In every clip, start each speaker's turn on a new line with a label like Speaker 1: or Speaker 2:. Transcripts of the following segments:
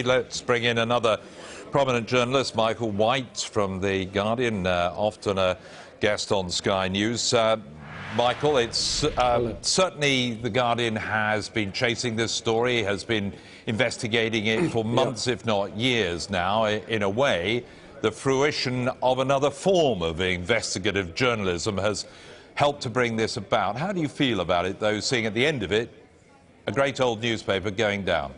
Speaker 1: Let's bring in another prominent journalist, Michael White from The Guardian, often a guest on Sky News. Michael, it's certainly The Guardian has been chasing this story, has been investigating it for months, if not years now. In a way, the fruition of another form of investigative journalism has helped to bring this about. How do you feel about it, though, seeing at the end of it a great old newspaper going down?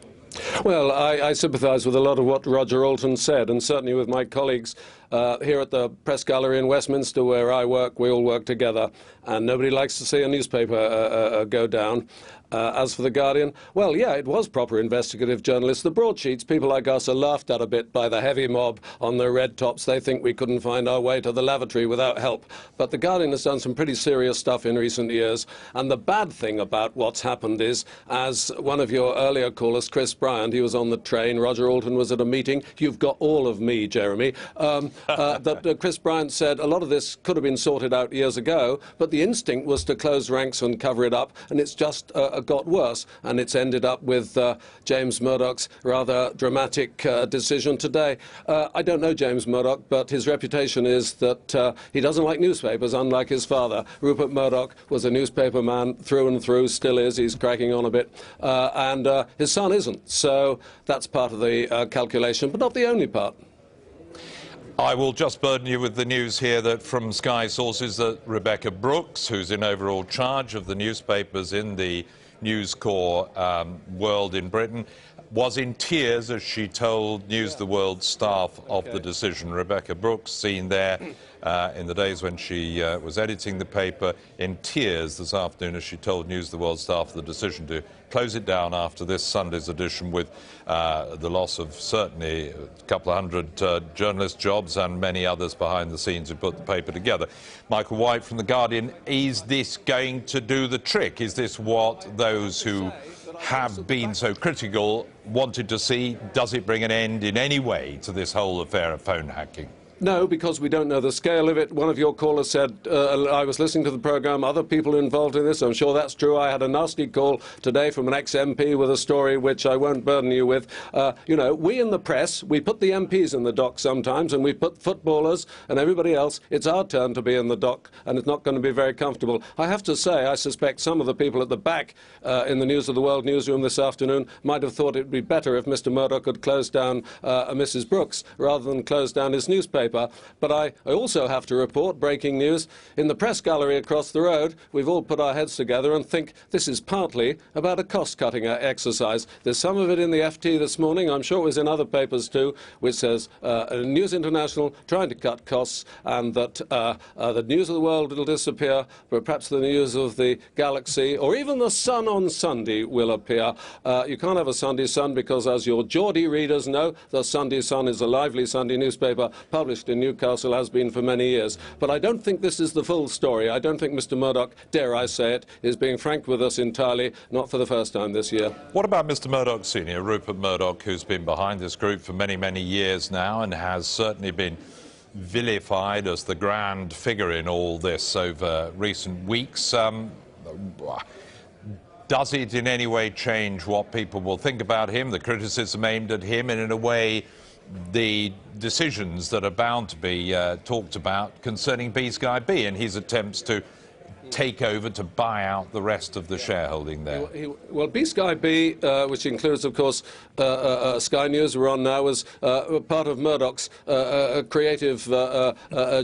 Speaker 2: Well, I sympathise with a lot of what Roger Alton said, and certainly with my colleagues here at the Press Gallery in Westminster, where I work. We all work together, and nobody likes to see a newspaper go down. As for The Guardian, well, yeah, it was proper investigative journalists. The broadsheets, people like us, are laughed at a bit by the heavy mob on their red tops. They think we couldn't find our way to the lavatory without help. But The Guardian has done some pretty serious stuff in recent years. And the bad thing about what's happened is, as one of your earlier callers, Chris Bryant, he was on the train, Roger Alton was at a meeting. You've got all of me, Jeremy. That Chris Bryant said a lot of this could have been sorted out years ago, but the instinct was to close ranks and cover it up, and it's just got worse, and it's ended up with James Murdoch's rather dramatic decision today. I don't know James Murdoch, but his reputation is that he doesn't like newspapers, unlike his father. Rupert Murdoch was a newspaper man through and through, still is. He's cracking on a bit, and his son isn't. So that's part of the calculation, but not the only part.
Speaker 1: I will just burden you with the news here that from Sky sources that Rebekah Brooks, who's in overall charge of the newspapers in the News Corps world in Britain, was in tears as she told News the World staff of the decision. Rebekah Brooks, seen there in the days when she was editing the paper, in tears this afternoon as she told News the World staff of the decision to close it down after this Sunday's edition, with the loss of certainly a couple of hundred journalist jobs and many others behind the scenes who put the paper together. Michael White from The Guardian, is this going to do the trick? Is this what those who have been so critical wanted to see? Does it bring an end in any way to this whole affair of phone hacking?
Speaker 2: No, because we don't know the scale of it. One of your callers said, I was listening to the programme, other people involved in this. I'm sure that's true. I had a nasty call today from an ex-MP with a story which I won't burden you with. You know, we in the press, we put the MPs in the dock sometimes, and we put footballers and everybody else. It's our turn to be in the dock, and it's not going to be very comfortable. I have to say, I suspect some of the people at the back in the News of the World newsroom this afternoon might have thought it would be better if Mr. Murdoch had closed down Mrs. Brooks rather than close down his newspaper. But I also have to report breaking news. In the Press Gallery across the road, we've all put our heads together and think this is partly about a cost-cutting exercise. There's some of it in the FT this morning, I'm sure it was in other papers too, which says News International trying to cut costs, and that the News of the World will disappear, but perhaps the News of the Galaxy or even the Sun on Sunday will appear. You can't have a Sunday Sun because, as your Geordie readers know, the Sunday Sun is a lively Sunday newspaper published in Newcastle, has been for many years. But I don't think this is the full story. I don't think Mr. Murdoch, dare I say it, is being frank with us entirely, not for the first time this year.
Speaker 1: What about Mr. Murdoch Sr., Rupert Murdoch, who's been behind this group for many, many years now and has certainly been vilified as the grand figure in all this over recent weeks? Does it in any way change what people will think about him, the criticism aimed at him, and in a way the decisions that are bound to be talked about concerning B-Sky-B and his attempts to take over, to buy out the rest of the shareholding there?
Speaker 2: Well, B-Sky-B, which includes, of course, Sky News we're on now, was part of Murdoch's creative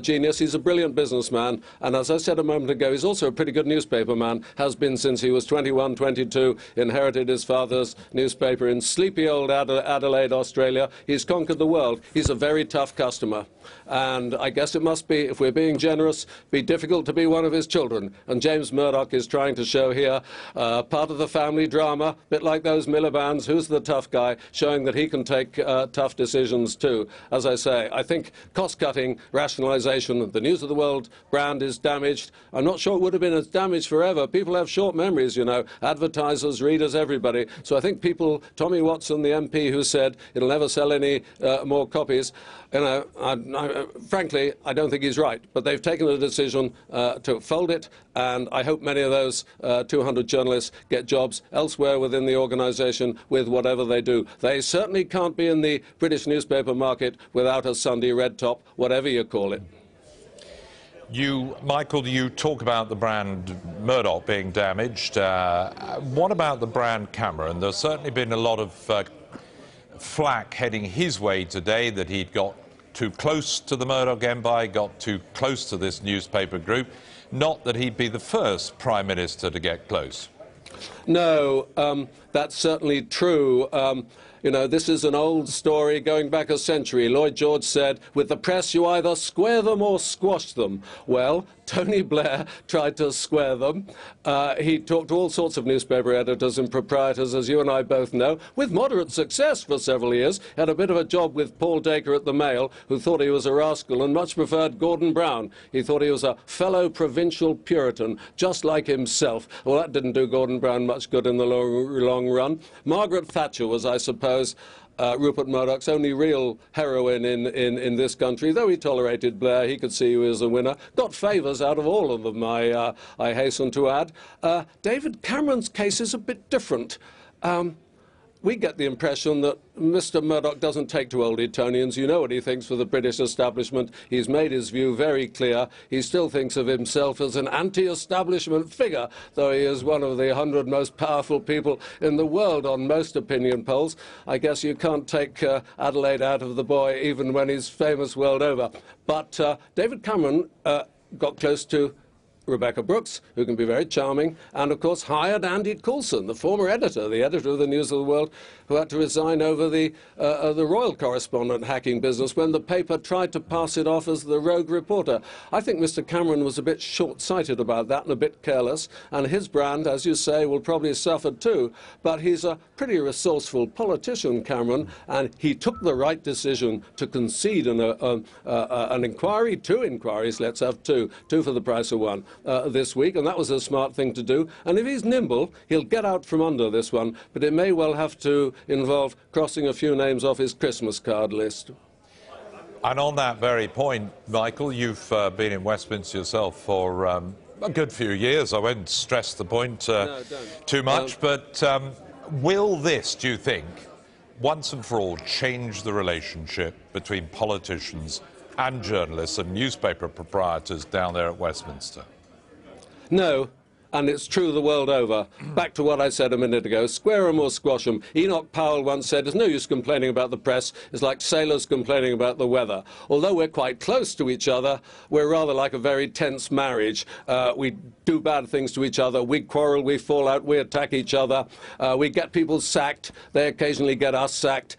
Speaker 2: genius. He's a brilliant businessman, and as I said a moment ago, he's also a pretty good newspaper man, has been since he was 21, 22, inherited his father's newspaper in sleepy old Adelaide, Australia. He's conquered the world. He's a very tough customer, and I guess it must be, if we're being generous, be difficult to be one of his children. And James Murdoch is trying to show here part of the family drama, a bit like those Miliband's, who's the tough guy, showing that he can take tough decisions too. As I say, I think cost-cutting, rationalisation, the News of the World brand is damaged. I'm not sure it would have been as damaged forever. People have short memories, you know, advertisers, readers, everybody. So I think people, Tommy Watson, the MP, who said it'll never sell any more copies, you know, frankly, I don't think he's right. But they've taken a decision to fold it, and I hope many of those 200 journalists get jobs elsewhere within the organisation with whatever they do. They certainly can't be in the British newspaper market without a Sunday red top, whatever you call it.
Speaker 1: Michael, you talk about the brand Murdoch being damaged. What about the brand Cameron? There's certainly been a lot of flack heading his way today that he'd got too close to the Murdoch empire, got too close to this newspaper group. Not that he'd be the first Prime Minister to get close.
Speaker 2: No, that's certainly true. You know, this is an old story going back a century. Lloyd George said, with the press you either square them or squash them. Well, Tony Blair tried to square them. He talked to all sorts of newspaper editors and proprietors, as you and I both know, with moderate success for several years. Had a bit of a job with Paul Dacre at the Mail, who thought he was a rascal and much preferred Gordon Brown. He thought he was a fellow provincial Puritan, just like himself. Well, that didn't do Gordon Brown much good in the long run. Margaret Thatcher was, I suppose, Rupert Murdoch's only real heroine in this country. Though he tolerated Blair, he could see he was a winner. Got favours out of all of them, I hasten to add. David Cameron's case is a bit different. We get the impression that Mr. Murdoch doesn't take to old Etonians. You know what he thinks for the British establishment. He's made his view very clear. He still thinks of himself as an anti-establishment figure, though he is one of the 100 most powerful people in the world on most opinion polls. I guess you can't take Adelaide out of the boy even when he's famous world over. But David Cameron got close to Rebekah Brooks, who can be very charming, and of course hired Andy Coulson, the former editor, the editor of the News of the World, who had to resign over the royal correspondent hacking business when the paper tried to pass it off as the rogue reporter. I think Mr. Cameron was a bit short-sighted about that and a bit careless, and his brand, as you say, will probably suffer too. But he's a pretty resourceful politician, Cameron, and he took the right decision to concede an inquiry, 2 inquiries, let's have two for the price of one. This week, and that was a smart thing to do. And if he's nimble, he'll get out from under this one, but it may well have to involve crossing a few names off his Christmas card list.
Speaker 1: And on that very point, Michael, you've been in Westminster yourself for a good few years. I won't stress the point too much, but will this, do you think, once and for all change the relationship between politicians and journalists and newspaper proprietors down there at Westminster?
Speaker 2: No, and it's true the world over. Back to what I said a minute ago, square 'em or squash 'em. Enoch Powell once said, there's no use complaining about the press, it's like sailors complaining about the weather. Although we're quite close to each other, we're rather like a very tense marriage. We do bad things to each other, we quarrel, we fall out, we attack each other, we get people sacked, they occasionally get us sacked.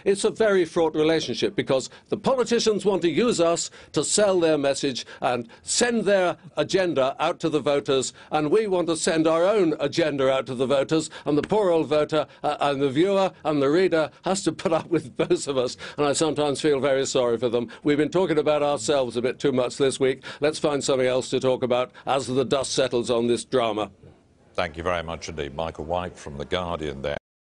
Speaker 2: It's a very fraught relationship because the politicians want to use us to sell their message and send their agenda out to the voters, and we want to send our own agenda out to the voters, and the poor old voter and the viewer and the reader has to put up with both of us, and I sometimes feel very sorry for them. We've been talking about ourselves a bit too much this week. Let's find something else to talk about as the dust settles on this drama.
Speaker 1: Thank you very much indeed. Michael White from The Guardian there.